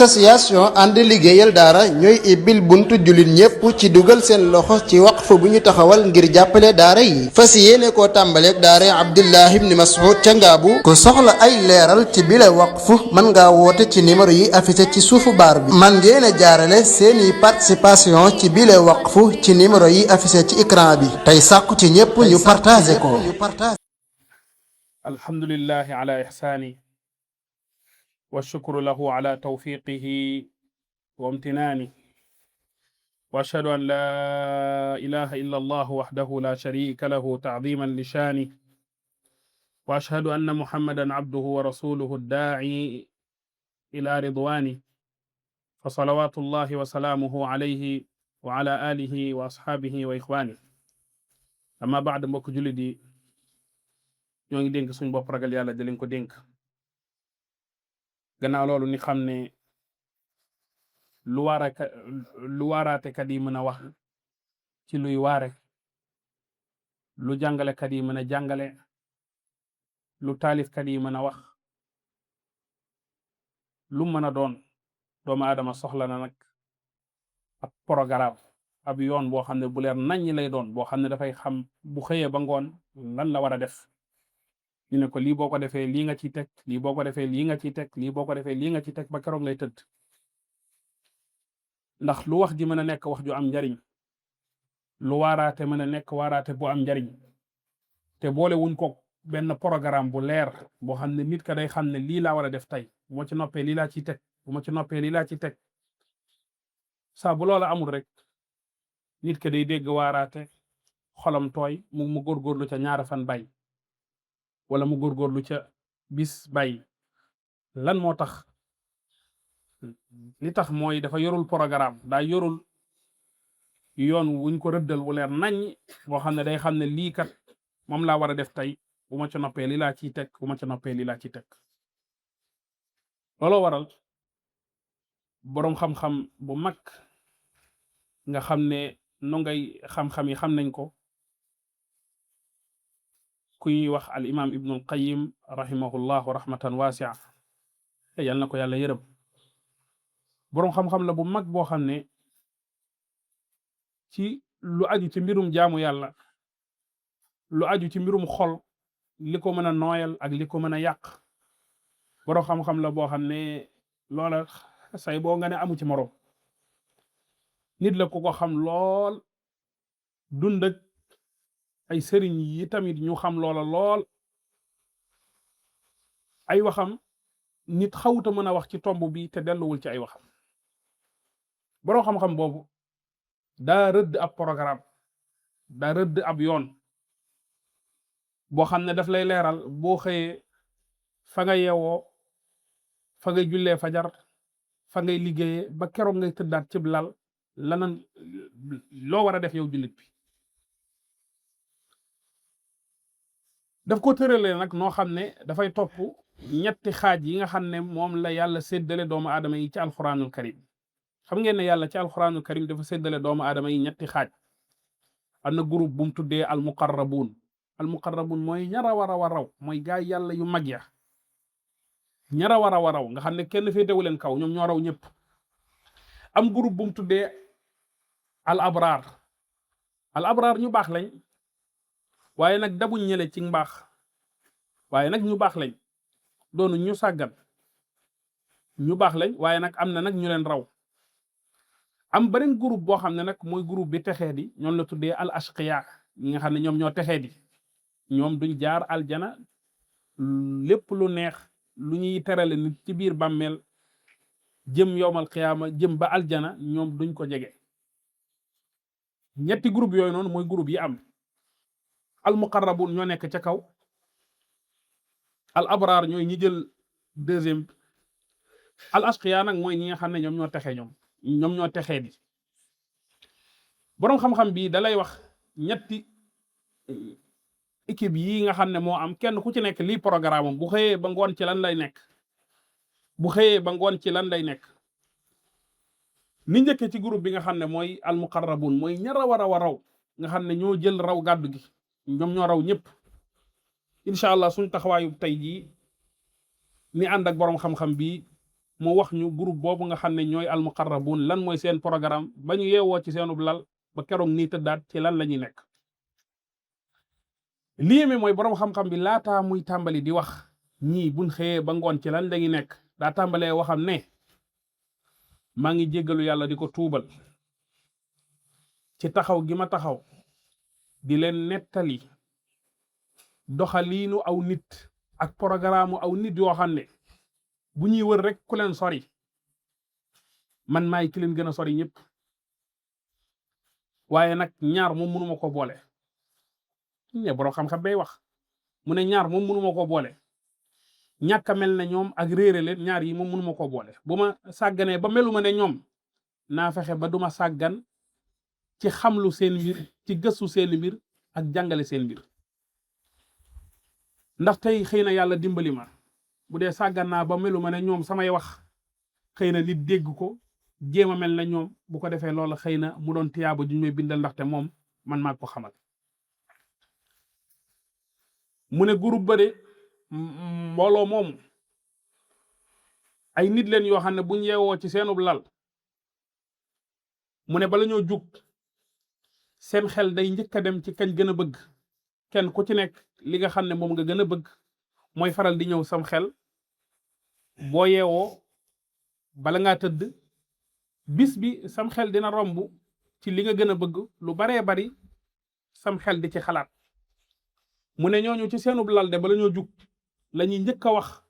association ànd liggéeyal daara ñooy ibbil buntu jullit ñépp ci dugal seen loxo ci waqf bu ñu taxawal ngir jàppale daara yi fas yéene koo tàmbaleeg daara Abdullah ibn Mas'ud ca Ngaabu ku soxla ay leeral ci bile waqf mën ngaa woote ci numéro yi affiché ci suufu baar bi man ngeen a jaarale seeni participation ci bile waqf ci numéro yi affiché ci écran bi tey sàkku ci ñépp ñu partagé ko. alhamdulillahi ala ihsaani wa shukru lahu ala tawfiqihi wa imtinaani wa ashhadu an la ilaha illa allah wahdahu la sharika lahu ta'ziman li shaani wa ashhadu anna muhammadan abduhu wa rasuluhu ad-daa'i ila ridwaani fa salawatullahi wa salaamuhu alayhi wa ala alihi wa ashaabihi wa ixwaani amma ba'd mbokk jullit yi ñoo ngi dénk suñ bopp ragal yàlla di leen ko dénk gannaaw loolu ni xam ne lu waaraatekat yi mën a wax ci luy waare lu jàngalekat yi mën a jàngale lu taalifkat yi mën a wax lu mën a doon doomu aadama soxla na nag ab programme ab yoon boo xam ne bu leer naññi lay doon boo xam ne dafay xam bu xëyee ba ngoon lan la war a def ñu ne ko lii boo ko defee lii nga ciy teg lii boo ko defee lii nga ciy teg lii boo ko defee lii nga ciy teg ba keroog lay tëdd ndax lu wax ji mën a nekk wax ju am njariñ lu waaraate mën a nekk waaraate bu am njariñ te boole wuñ ko benn programme bu leer boo xam ne nit ka day xam ne lii laa war a def tey bu ma ci noppee lii laa ciy teg bu ma ci noppee lii laa ciy teg saa bu loola amul rek nit ka day dégg waaraate xolam tooy mu góorgóorlu ca ñaara fan bay wala mu góorgóorlu ca bis bàyyi lan moo tax li tax mooy dafa yorul programme daa yorul yoon wuñ ko rëddal wu leer nañ boo xam ne day xam ne lii kat moom laa war a def tey bu ma ca noppee lii laa ciy teg bu ma ca noppee lii laa ciy teg looloo waral boroom xam-xam bu mag nga xam ne nongay xam-xam yi xam nañ ko ku ñuy wax al imam ibnul qayyim rahimahullahu rahmatan wasia yal na ko yàlla yërëm boroom xam-xam la bu mag boo xam ne ci lu aju ci mbirum jaamu yàlla lu aju ci mbirum xol li ko mën a nooyal ak li ko mën a yàq boroom xam-xam la boo xam ne loola say boo nga ne amu ci moroom nit la ku ko xam lool dund ak ay sëriñ yi tamit ñu xam loola lool ay waxam nit xawuta mën a wax ci tomb bi te delluwul ci ay waxam boroom xam-xam boobu daa rëdd ab programme daa rëdd ab yoon boo xam ne daf lay leeral boo xëyee fa nga yeewoo fa ngay jullee fajar fa ngay liggéeyee ba keroog ngay tëddaat cib lal lanan loo war a def yow jullit bi daf ko tëralee nag noo xam ne dafay topp ñetti xaaj yi nga xam ne moom la yàlla séddale doomu aadama yi ci alquranul karim xam ngeen ne yàlla ci alquranul karim dafa séddale doomu aadama yi ñetti xaaj am na groupe bu mu tuddee almuqarrabuun mooy ñara war a raw mooy gaay yàlla yu mag ya ñara war a raw nga xam ne kenn féetewu leen kaw ñoom ñoo raw ñëpp am groupe bu mu tuddee al abraar ñu baax lañ waaye nag dabuñ ñële ci mbaax waaye nag ñu baax lañ doonu ñu sàggan ñu baax lañ waaye nag am na nag ñu leen raw am beneen groupe boo xam ne nag mooy groupe bi texee di ñoom la tuddee al ashqiya ñi nga xam ne ñoom ñoo texee di ñoom duñ jaar aljana lépp lu neex lu ñuy terale nit ci biir bàmmeel jëm yowmal qiyaama jëm ba aljana ñoom duñ ko jege ñetti groupe yooyu noonu mooy groupe yi am al muqarrabun ñoo nekk ca kaw al abraar ñooy ñi jël deuxième al ashqiya nag mooy ñi nga xam ne ñoom ñoo texe ñoom ñoo texee di boroom xam-xam bi dalay wax ñetti équipe yi nga xam ne moo am kenn ku ci nekk lii programme am bu xëyee ba ngoon ci lan lay nekk ni njëkkee ci groupe bi nga xam ne mooy al muqarrabun mooy ña raw a raw nga xam ne ñoo jël raw gàddu gi ñoom ñoo raw ñëpp incha allah suñu taxawaayu tey jii ni ànd ak boroom xam-xam bi mu wax ñu groupe boobu nga xam ne ñooy almuqarrabun lan mooy seen programme ba ñu yeewoo ci seenub lal ba keroog nii tëddaat ci lan la ñuy nekk. lii mi mooy boroom xam-xam bi laataa muy tàmbali di wax ñii buñ xëyee ba ngoon ci lan lañuy nekk daa tàmbalee waxam ne maa ngi jéggalu yàlla di ko tuubal ci taxaw gi ma taxaw di leen nettali doxaliinu aw nit ak programme aw nit yoo xam ne bu ñuy wër rek ku leen sori man maay ki leen gën a sori ñëpp waaye nag ñaar moom mënuma ko boole ne borom xam-xam bay wax mu ne ñaar moom mënuma ko boole ñàkk a mel ne ñoom ak réere leen ñaar yi moom mënuma ko boole bu ma sàgganee ba meluma ne ñoom naa fexe ba duma sàggan ci xamlu seen mbir ci gëstu seen mbir ak jàngale seen mbir ndax tey xëy na yàlla dimbali ma bu dee sàggan naa ba meluma ne ñoom samay wax xëy na nit dégg ko jéem a mel na ñoom bu ko defee loola xëy na mu doon tiyaaba juñ may bindal ndaxte moom man maa ko xamal. mu ne groupe ba de mbooloo moomu ay nit leen yoo xam ne buñ yeewoo ci seenub lal mu ne bala ñoo jug seen xel day njëkk a dem ci kañ gën a bëgg kenn ku ci nekk li nga xam ne moom nga gën a bëgg mooy faral di ñëw sam xel boo yeewoo bala ngaa tëdd bis bi sam xel dina romb ci li nga gën a bëgg lu baree bari sam xel di ci xalaat. mu ne ñooñu ci seenub lal de bala ñoo jug la ñuy njëkk a wax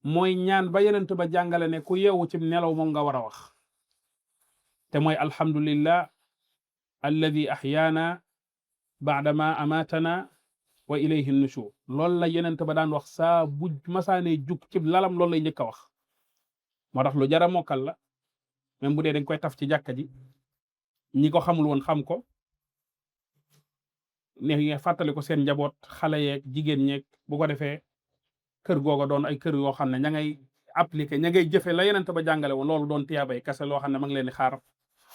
mooy ñaan ba yenent ba jàngale ne ku yeewu ci nelaw moom nga war a wax te mooy alhamdulillah alladi ahyaana baadama amatana wa ilayhi nushur loolu la yenent ba daan wax saa bu masaanee jug ci lalam loolu lay njëkk a wax. moo tax lu jara mokkal la même bu dee dañ koy taf ci jàkka ji ñi ko xamul woon xam ko ne nga fàttali ko seen njaboot xale yeeg jigéen ñeeg bu ko defee kër googa doon ay kër yoo xam ne ña ngay appliqué ña ngay jëfe la yenent ba jàngale woon loolu doon tiyaabay kase loo xam ne ma ngi leen di xaar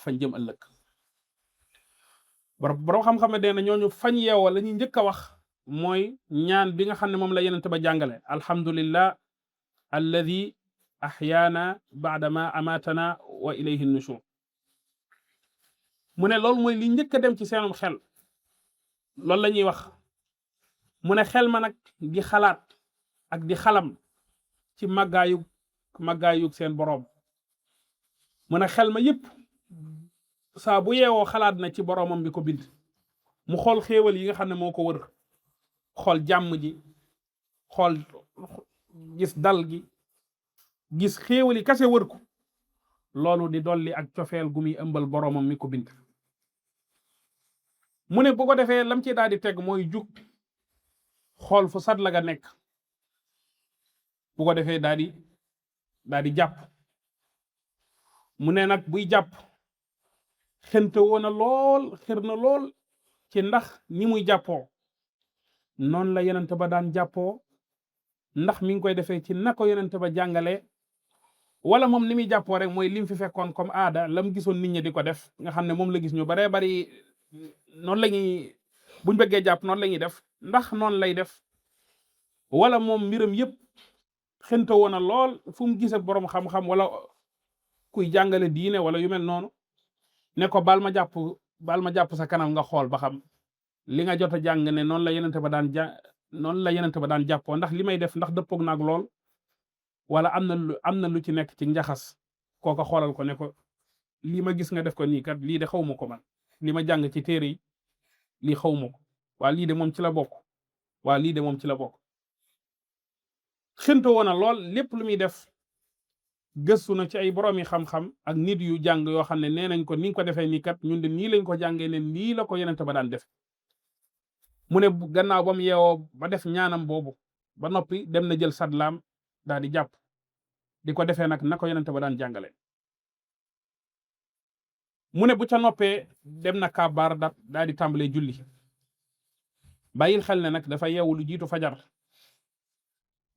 fañ jëm ëllëg. borom xam-xam ne dee ñooñu fañ yeewoo la ñuy njëkk a wax mooy ñaan bi nga xam ne moom la yenent ba jàngale alhamdulillah alladi ahyaana baadama amatana wa ilayhi nushur. mu ne loolu mooy li njëkk a dem ci seenum xel loolu la ñuy wax. mu ne xel ma nag di xalaat ak di xalam ci màggaayug seen boroom. mu ne xel ma yépp saa bu yeewoo xalaat na ci boroomam bi ko bind mu xool xéewal yi nga xam ne moo ko wër xool jàmm ji xool gis dal gi gis xéewal yi kase wër ko loolu di dolli ak cofeel gu muy ëmbal boroomam mi ko bind. mu ne bu ko defee lam ci daal di teg mooy jug xool fu sat la nga nekk bu ko defee daal di jàpp. mu ne nag buy jàpp xente woon na lool xër na lool ci ndax ni muy jàppoo noonu la yenente ba daan jàppoo ndax mi ngi koy defee ci na ko yenente ba jàngale wala moom ni muy jàppoo rek mooy lim fi fekkoon comme aada lam gisoon nit ñi di ko def nga xam ne moom la gis ñu baree bari noonu la ñuy buñ bëggee jàpp noonu la ñuy def ndax noonu lay def wala moom mbiram yépp xente woon na lool fu mu gisee boroom xam-xam wala kuy jàngale diine wala yu mel noonu ne ko baal ma jàpp sa kanam nga xool ba xam li nga jot a jàng ne noonu la yenente ba daan jàppoo ndax li may def ndax dëppoog naag lool wala am na lu ci nekk ci njaxas kooka xoolal ko ne ko lii ma gis nga def ko nii kat lii de xaw ma ko man li ma jàng ci téere yi lii xaw ma ko waa lii de moom ci la bokk waa lii de moom ci la bokk. xënto woon na lool lépp lu muy def gëstu na ci ay boroomi xam-xam ak nit yu jàng yoo xam ne nee nañ ko ni nga ko defee nii kat ñun de nii lañ ko jàngee ne nii la ko yenente ba daan def. mu ne gannaaw ba mu yeewoo ba def ñaanam boobu ba noppi dem na jël sadlaam daal di jàpp di ko defee nag na ko yenente ba daan jàngale. mu ne bu ca noppee dem na kàbbaar daal di tàmbalee julli bàyyil xel ne nag dafa yeewu lu jiitu fajar.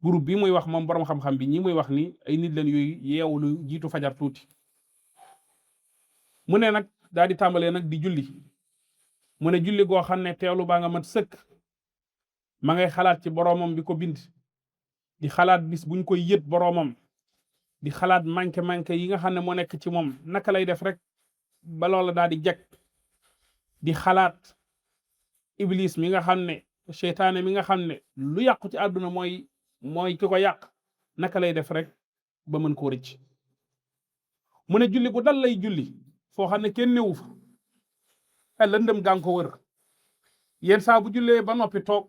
groupe bi muy wax moom boroom xam-xam bi ñi muy wax ni ay nit leen yuy yeewu lu jiitu fajar tuuti. mu ne nag daal di tàmbalee nag di julli mu ne julli goo xam ne teewlu baa nga mat sëkk ma ngay xalaat ci boroomam bi ko bind di xalaat bis buñ koy yët boroomam di xalaat manqué yi nga xam ne moo nekk ci moom naka lay def rek ba loola daal di jag, di xalaat iblis mi nga xam ne seytaane mi nga xam ne lu yàqu ci àdduna mooy ki ko yàq, naka lay def rek ba mën koo rëcc. mu ne julli gu dal lay julli foo xam ne kenn newu fa lëndëm gaa ngi ko wër, yenn saa bu jullee ba noppi toog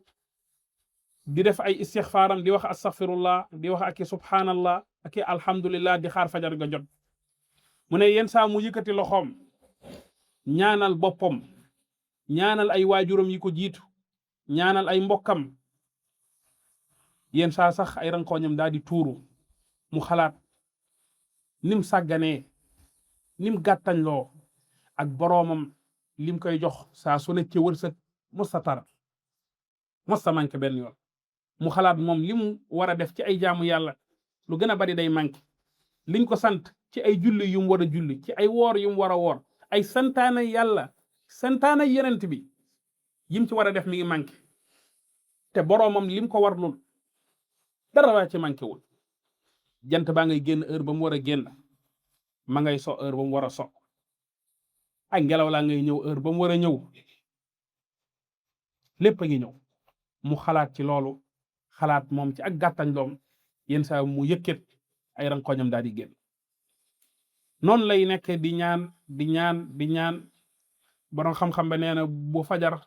di def ay istixfaaram di wax astaghfirullah di wax aki subhanallah aki alhamdulillah di xaar fajar ga jot. mu ne yenn saa mu yëkkati loxoom ñaanal boppam, ñaanal ay waajuram yi ko jiitu, ñaanal ay mbokkam, yenn saa sax ay rankooñam daal di tuuru. mu xalaat nim sàgganee, nim gàttañloo ak boroomam lim koy jox saa su ne ci wërsëg mosta tar mosta manqué benn yoon. mu xalaat moom li mu war a def ci ay jaamu yàlla lu gën a bari day manqué, liñ ko sant ci ay julli yu mu war a julli, ci ay woor yu mu war a woor, ay santaana yàlla santaana yenent bi yim ci war a def mi ngi manqué, te boroomam lim ko war lul dara waa ci manqué wul. jant baa ngay génn heure ba mu war a génn, ma ngay so heure ba mu war a so, ak ngelaw laa ngay ñëw heure ba mu war a ñëw, lépp a ngi ñëw. mu xalaat ci loolu, xalaat moom ci ak gàttañ loom, yenn saa mu yëkkat ay rankoñam daal di génn. noonu lay nekk di ñaan borom xam-xam ba nee na bu fajar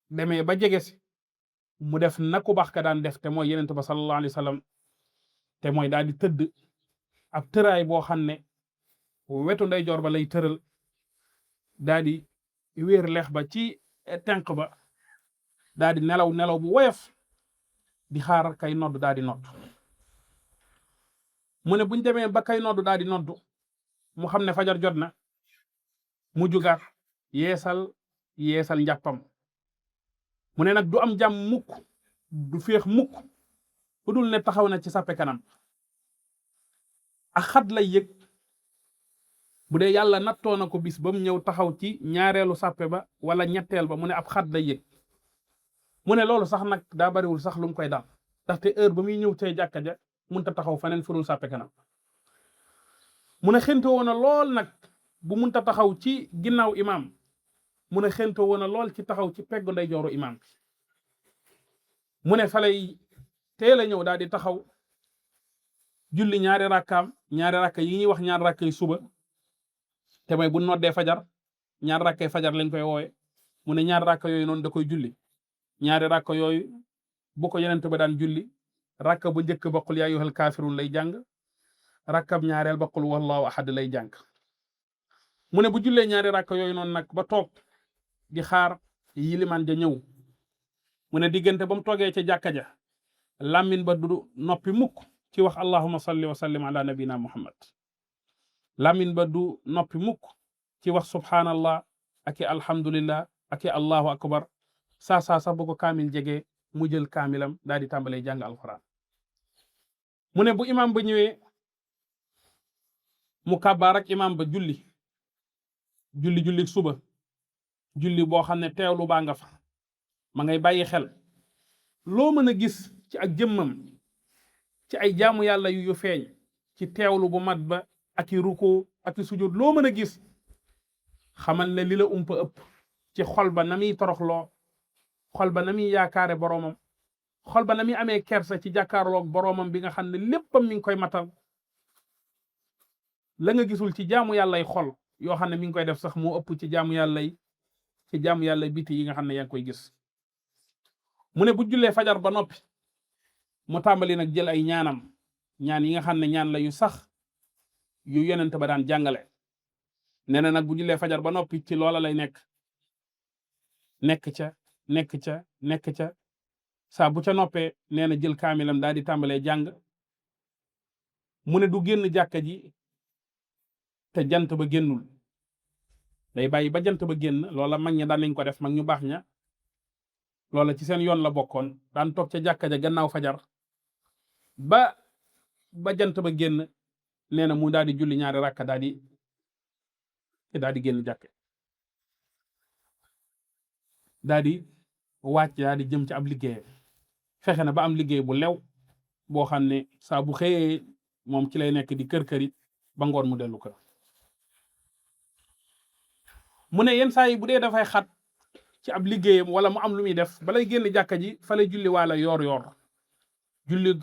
demee ba jege si mu def na ku baax ka daan def, te mooy yenent ba sallallahu alayhi wa sallam, te mooy daal di tëdd ab tëraay boo xam ne wetu ndeyjoor ba lay tëral, daal di wéer leex ba ci tenq ba, daal di nelaw bu woyof di xaar kay nodd daal di nodd. mu ne buñ demee ba kay nodd daal di nodd mu xam ne fajar jot na, mu jugaat yeesal njàppam. mu ne nag du am jàmm mukk, du féex mukk bu dul ne taxaw na ci sàppe kanam. ak xat lay yëg bu dee yàlla nattoo na ko bis ba mu ñëw taxaw ci ñaareelu sàppe ba wala ñetteel ba, mu ne ab xat lay yëg. mu ne loolu sax nag daa bariwul sax lu mu koy dal, ndaxte heure ba muy ñëw tey jàkka ja munta taxaw faneen furul sàppe kanam. mu ne xento woon na lool nag bu munta taxaw ci ginnaaw imaam, mu ne xento woon na lool ci taxaw ci peggu ndeyjooru imaam. mu ne fa lay teel a ñëw daal di taxaw julli ñaari rakka yi ñuy wax ñaari rakka yi suba, te mooy bu noddee fajar ñaari rakkay fajar lañ koy woowe. mu ne ñaari rakka yooyu noonu da koy julli. ñaari rakka yooyu bu ko yenent ba daan julli, rakka bu njëkk ba qul yaa ayyuhal kaafiruun lay jàng, rakkab ñaareel ba qul wallahu ahad lay jàng. mu ne bu jullee ñaari rakka yooyu noonu nag ba toog di xaar yilimaan ja ñëw, mu ne diggante ba mu toogee ca jàkka ja làmmin ba du noppi mukk ci wax allahumma salli wa sallim ala nabina muhammad. làmmin ba du noppi mukk ci wax subhanallah aki alhamdulillah aki allahu akbar. saa sax bu ko kaamil jege mu jël kaamilam daal di tàmbalee jàng alquran. mu ne bu imaam ba ñëwee mu kàbbaar ak imaam ba julli suba, julli boo xam ne teewlu baa nga fa, ma ngay bàyyi xel loo mën a gis ci ak jëmmam ci ay jaamu yàlla yu feeñ ci teewlu bu mat ba ak i ruku ak i sujud, loo mën a gis xamal ne li la umpa ëpp ci xol ba na muy toroxloo, xol ba na muy yaakaare boroomam, xol ba na muy amee kersa ci jàkkaarloog boroomam bi nga xam ne léppam mi ngi koy matal. la nga gisul ci jaamu yàllay xol yoo xam ne mi ngi koy def sax moo ëpp ci jaamu yàllay biti yi nga xam ne yaa ngi koy gis. mu ne bu jullee fajar ba noppi mu tàmbali nag jël ay ñaan yi nga xam ne ñaan la yu sax yu yonent ba daan jàngale. nee na nag bu jullee fajar ba noppi ci loola lay nekk ca saa bu ca noppee nee na jël kaamilam daal di tàmbalee jàng. mu ne du génn jàkka ji te jant ba génnul, day bàyyi ba jant ba génn. loola mag ña daan nañ ko def, mag ñu baax ña loola ci seen yoon la bokkoon, daan toog ca jàkka ja gannaaw fajar ba jant ba génn. nee na mu daal di julli ñaari rakka daal di génn jàkka, daal di wàcc daal di jëm ci ab liggéey. fexe na ba am liggéey bu lew boo xam ne saa bu xëyee moom ci lay nekk di kër-këri ba ngoon mu dellu kër. mu ne yenn saa yi bu dee dafay xat ci ab liggéeyam wala mu am lu muy def balay génn jàkka ji fa lay julli waala yoor julli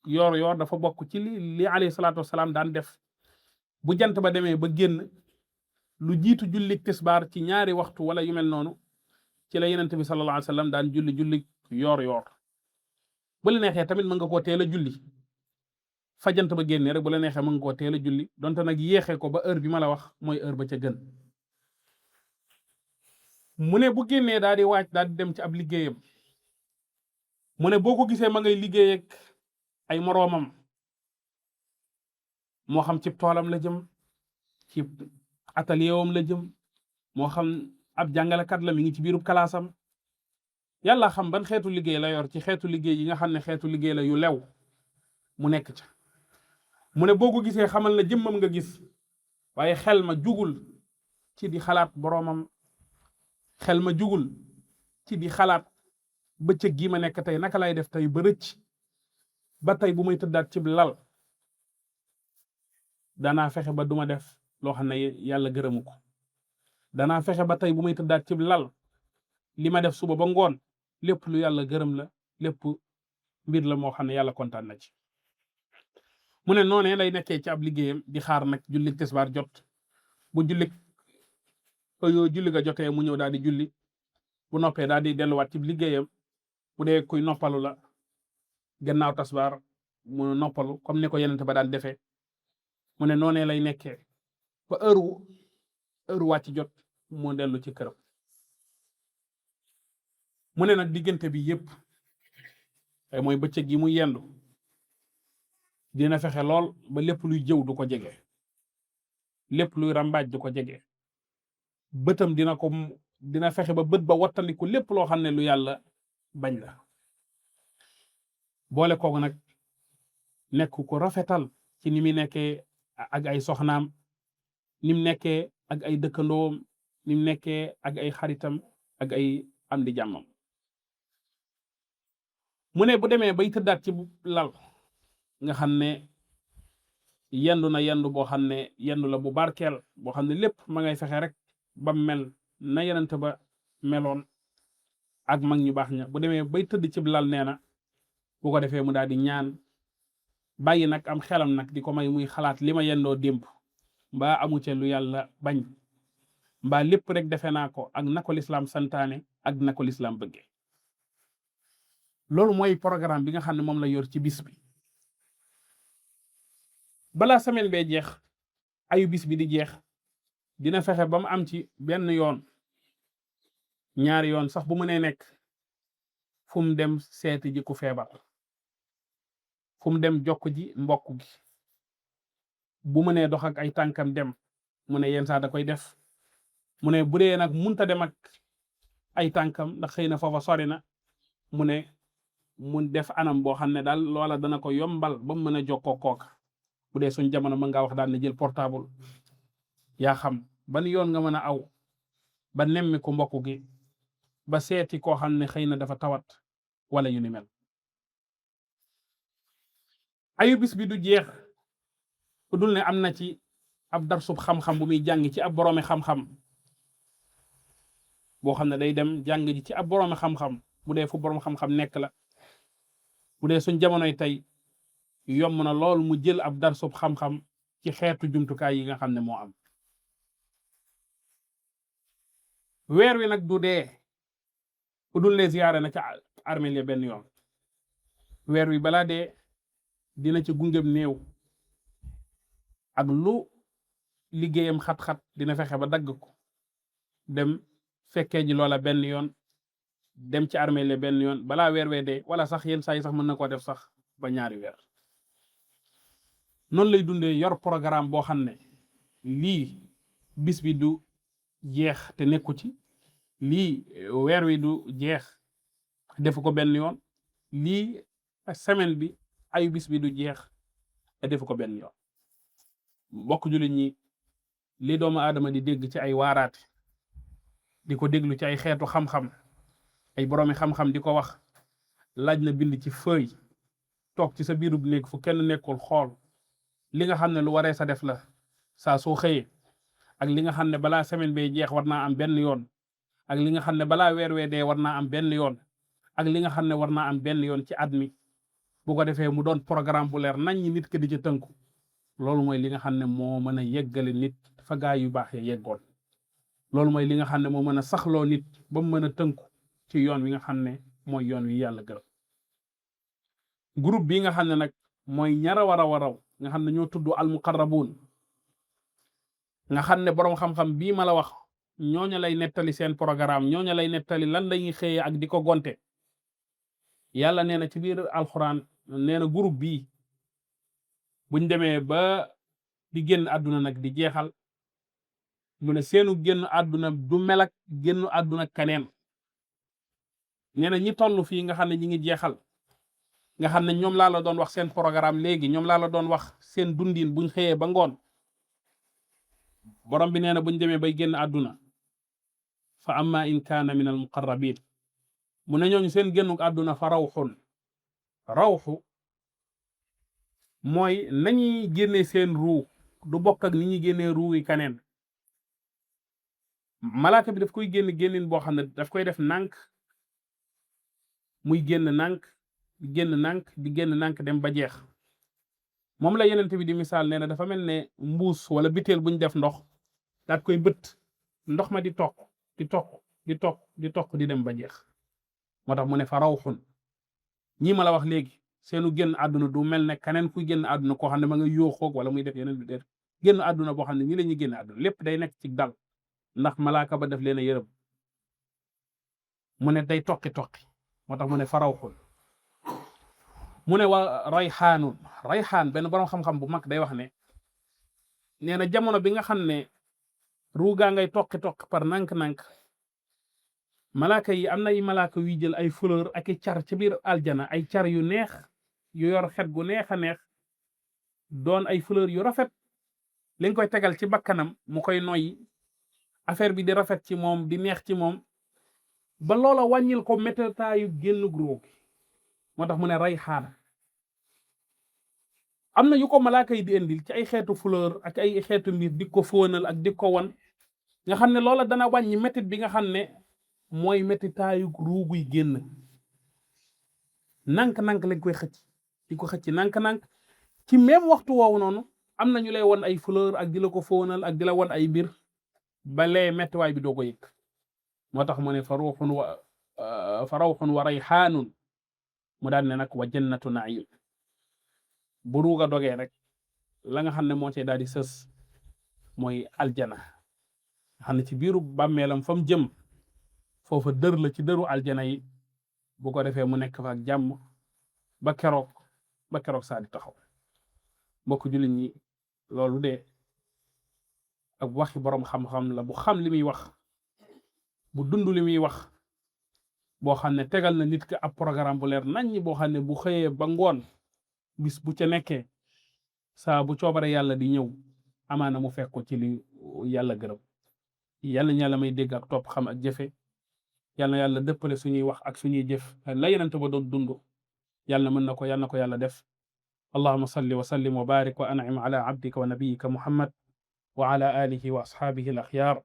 yoor dafa bokk ci li alayhi salaatu wasalaam daan def bu jant ba demee ba génn lu jiitu julli tisbaar ci ñaari waxtu wala yu mel noonu ci la yenente bi sallallahu alayhi wasallam daan julli yoor bu la neexee tamit mën nga koo teel a julli fa jant ba génnee rek bu la neexee mën nga koo teel a julli donte nag yéexee ko ba heure bi ma la wax mooy heure ba ca gën. mu ne bu génnee daal di waaj daal di dem ci ab liggéeyam mu ne boo ko gisee ma ngay liggéey ak ay moroomam moo xam ci toolam la jëm ci atelier wam la jëm moo xam ab jàngalekat la mi ngi ci biirub kalaasam yàlla xam ban xeetu liggéey la yor ci xeetu liggéey yi nga xam ne xeetu liggéey la yu lew mu nekk ca. mu ne boo ko gisee xamal na jëmmam nga gis waaye xel ma jugul ci di xalaat boroomam, xel ma jugul ci di xalaat bëccëg gi ma nekk tey naka lay def tey ba rëcc ba tey bu may tëddaat ci lal danaa fexe ba duma def loo xam ne yàlla gërëmu ko. danaa fexe ba tey bu may tëddaat ci lal li ma def suba ba ngoon lépp lu yàlla gërëm la, lépp mbir la moo xam ne yàlla kontaan na ci. mu ne noonee lay nekkee ci ab liggéeyam di xaar nag julli tisbaar jot bu julli ga jotee mu ñëw daal di julli bu noppee daal di delluwaat ci liggéeyam. bu dee kuy noppalu la gannaaw tasbaar mu noppalu comme ni ko yenente ba daan defee. mu ne noonee lay nekkee ba heure wàcc jot mu dellu ci këram. mu ne nag diggante bi yépp ay mooy bëccëg yi mu yendu dina fexe lool ba lépp luy jëw du ko jege, lépp luy rambaaj du ko jege. bëtam dina fexe ba bët ba wattandiku lépp loo xam ne lu yàlla bañ la. boole kooku nag nekk ko rafetal ci ni mu nekkee ak ay soxnaam, ni mu nekkee ak ay dëkkandoom, ni mu nekkee ak ay xaritam ak ay am di jàmmam. mu ne bu demee bay tëddaat ci lal nga xam ne yendu na yendu boo xam ne yendu la bu barkeel boo xam ne lépp ma ngay fexe rek ba mel na yenente ba meloon ak mag ñu baax ña. bu demee bay tëdd ci lal nee na bu ko defee mu daal di ñaan bàyyi nag am xelam nag di ko may muy xalaat li ma yendoo démb mbaa amu ca lu yàlla bañ mbaa lépp rek defe naa ko ak na ko lislaam santaane ak na ko lislaam bëggee. loolu mooy programme bi nga xam ne moom la yor ci bis bi. balaa semaine bee jeex ayu bis bi di jeex dina fexe ba mu am ci benn yoon ñaari yoon sax bu mënee nekk fu mu dem seeti ji ku feebar, fu mu dem jokk ji mbokk gi. bu mënee dox ak ay tànkam dem mu ne yenn saa da koy def. mu ne bu dee nag munta dem ak ay tànkam ndax xëy na foofa sori na mu ne mun def anam boo xam ne daal loola dana ko yombal ba mu mën a jokkoo kooka. bu dee suñ jamono mën ngaa wax daal ne jël portable yaa xam ban yoon nga mën a aw ba nemmi ko mbokk gi ba seeti koo xam ne xëy na dafa tawat wala yu ni mel. ayu bis bi du jeex ku dul ne am na ci ab darsub xam-xam bu muy jàng ci ab boroomi xam-xam boo xam ne day dem jàng ji ci ab boroomi xam-xam bu dee fu boroom xam-xam nekk la. bu dee suñ jamonoy tey yomb na lool mu jël ab darsub xam-xam ci xeetu jumtukaay yi nga xam ne moo am. weer wi nag du dee ku dul ne ziyaare na ca armeel ya benn yoon. weer wi balaa dee dina ci gungem néew ak lu liggéeyam xat-xat dina fexe ba dagg ko dem fekkee ji loola benn yoon, dem ci armeel ya benn yoon balaa weer wee dee, wala sax yenn saa yi sax mën na koo def sax ba ñaari weer. noonu lay dundee yor programme boo xam ne lii bis bi du jeex te nekku ci, lii weer wi du jeex defu ko benn yoon, lii semaine bi ayu bis bi du jeex te defu ko benn yoon. mbokk jullit ñi li doomu aadama di dégg ci ay waaraate di ko déglu ci ay xeetu xam-xam, ay boroomi xam-xam di ko wax, laaj na bind ci feuille toog ci sa biirub néeg fu kenn nekkul xool li nga xam ne lu waree sa def la saa soo xëyee ak li nga xam ne balaa semaine bee jeex war naa am benn yoon ak li nga xam ne balaa weer wee dee war naa am benn yoon ak li nga xam ne war naa am benn yoon ci at mi bu ko defee mu doon programme bu leer nañ ñi nit ki di ci tënku loolu mooy li nga xam ne moo mën a yeggale nit fa gaa yu baax ya yeggoon loolu mooy li nga xam ne moo mën a saxloo nit ba mu mën a tënku ci yoon wi nga xam ne mooy yoon wi yàlla gërëm groupe bi nga xam ne nag mooy ñara waraw nga xam ne ñoo tudd al muqarrabuun nga xam ne boroom xam-xam bii ma la wax ñooña lay nettali seen programme ñooña lay nettali lan lañuy xëyee ak di ko gonte yàlla nee na ci biir alxuraan nee na groupe bii buñ demee ba di génn àdduna nag di jeexal mu ne seenu génn àdduna du melak génn àdduna kaneen nee na ñi toll fii nga xam ne ñi ngi jeexal nga xam ne ñoom laa la doon wax seen programme léegi ñoom laa la doon wax seen dundin buñ xëyee ba ngoon borom bi nee na buñ demee bay génn àdduna fa amma in kaana min al muqarrabin mu ne ñooñu seen génnuk àdduna fa rawxu mooy nañuy génnee seen ruu du bokk ak ni ñuy génnee ruu yi kaneen malaaka bi daf koy génnin boo xam ne daf koy def nànk muy génn nànk di génn nànk dem ba jeex moom la yenente bi di misaal nee na dafa mel ne mbuus wala biteel buñ def ndox daat koy bët ndox ma di toq di dem ba jeex moo tax mu ne fa rawxun ñii ma la wax léegi seenu génn àdduna du mel ne keneen kuy génn àdduna koo xam ne ma nga yóoxoog wala muy def yeneen bi def génn àdduna boo xam ne ñi la ñuy génn àdduna lépp day nekk ci dal ndax malaaka ba def leen a yërëm mu ne day toqi moo tax mu ne fa rawxun mu ne wa rayxaan benn boroom xam-xam bu mag day wax ne nee na jamono bi nga xam ne ruugaa ngay toqi par nànk-nànk malaaka yi am na ay malaaka yuy jël ay fleur ak i car ci biir aljana ay car yu neex yu yor xet gu neex a neex doon ay fleur yu rafet li koy tegal ci bakkanam mu koy noyyi affaire bi di rafet ci moom di neex ci moom ba loola wàññil ko méttataayu génn gróo gi moo tax mu ne rayxaan am na yu ko malaaka yi di indil ci ay xeetu fleur ak ay xeetu mbir di ko fóonal ak di ko wan nga xam ne loola dana wàññi métit bi nga xam ne mooy métitaayu ruuguy génn nànk-nànk lañ koy xëcc di ko xëcc nànk-nànk ci même waxtu woowu noonu am na ñu lay won ay fleur ak di la ko fóonal ak di la won ay mbir ba lee méttiwaay bi doo ko yëg moo tax mu ne fa rawxun wa rayxaanun mu daan ne nag wa jannatu naim bu ruuga dogee rek la nga xam ne moo cee daal di sës mooy aljana nga xam ne ci biiru bàmmeelam fa mu jëm foofa dër la ci dëru aljana yi bu ko defee mu nekk fa ak jàmm ba keroog saa di taxaw mbokk jullit ñi loolu de ak waxi boroom xam-xam la bu xam li muy wax bu dund li muy wax boo xam ne tegal na nit ki ab programme bu leer naññ boo xam ne bu xëyee ba ngoon bis bu ca nekkee saa bu coobare yàlla di ñëw amaana mu fekk ko ci li yàlla gërëm yàlla yàlla may dégg ak topp xam ak jëfe yàlla yàlla dëppale suñuy wax ak suñuy jëf la yenente ba doon dund yàlla mën na ko yàlla def allahumma salli wa sallim wa barik wa an'im ala abdika wa nabiyyika muhammad wa ala alihi wa ashabihi al akhyar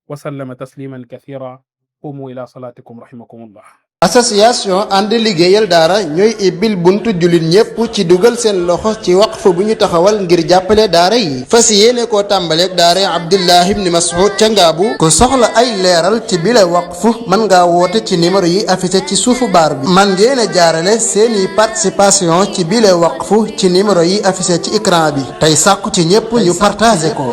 wa sallama tasliman kathira qumu ila salatikum rahimakumullah. association ànd liggéeyal daara ñooy ibbil buntu jullit ñépp ci dugal seen loxo ci waqf bu ñu taxawal ngir jàppale daara yi fas yéene koo tàmbaleeg daara Abdullah ibn Mas'ud ca Ngaabu ku soxla ay leeral ci bile waqf mën ngaa woote ci numéro yi affiché ci suufu baar bi man ngeen a jaarale seeni participation ci bile waqf ci numéro yi affiché ci écran bi tey sàkku ci ñépp ñu partagé ko